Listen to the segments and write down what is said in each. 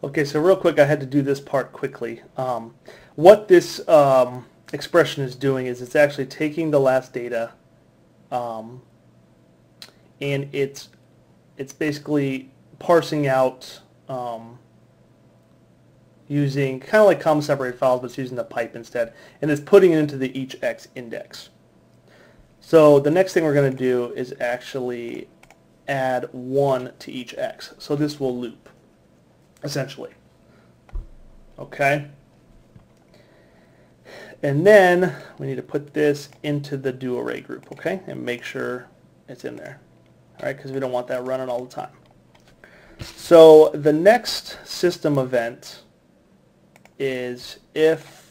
Okay, so real quick, I had to do this part quickly. What this expression is doing is it's actually taking the last data, and it's basically parsing out using kind of like comma separated files, but it's using the pipe instead, and it's putting it into the each x index. So the next thing we're going to do is actually add 1 to each x. So this will loop, essentially. Okay? And then we need to put this into the do array group, okay? And make sure it's in there. All right, because we don't want that running all the time. So the next system event is if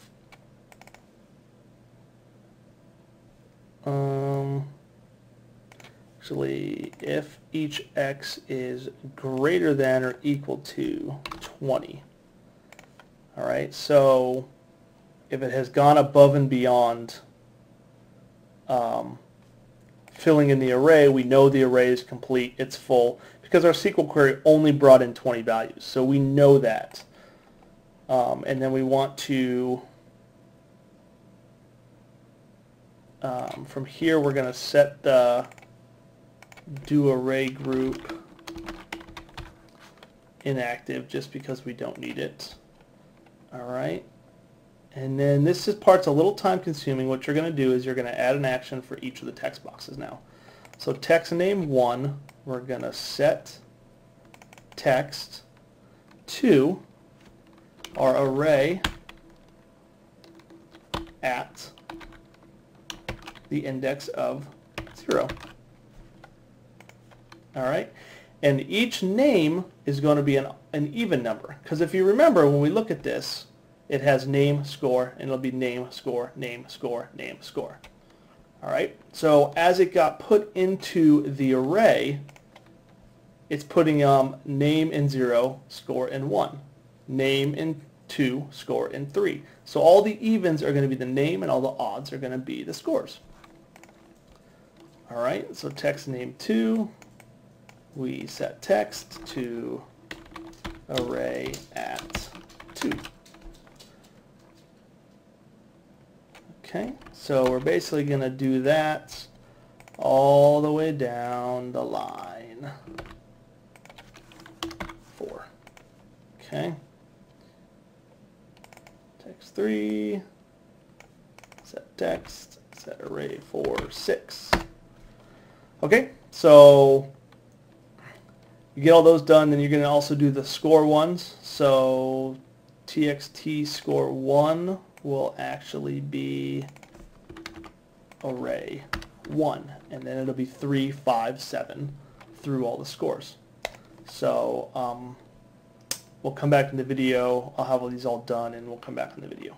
if each x is greater than or equal to 20. All right, so if it has gone above and beyond filling in the array, we know the array is complete, it's full, because our SQL query only brought in 20 values, so we know that. And then we want to, from here we're going to set the do array group inactive just because we don't need it. Alright, and then this part's a little time consuming. What you're going to do is you're going to add an action for each of the text boxes now. So text name 1, we're going to set text to our array at the index of 0. All right, and each name is going to be an even number, because if you remember when we look at this, it has name, score, and it'll be name, score, name, score, name, score. All right, so as it got put into the array, it's putting name in 0, score in 1, name in 2, score in 3. So all the evens are going to be the name and all the odds are going to be the scores. All right, so text name 2, we set text to array at 2. Okay, so we're basically going to do that all the way down the line 4. Okay, text 3, set text, set array for 6. Okay, so you get all those done, then you're going to also do the score ones. So txt score 1 will actually be array 1, and then it'll be 3, 5, 7 through all the scores. So we'll come back in the video. I'll have all these all done, and we'll come back in the video.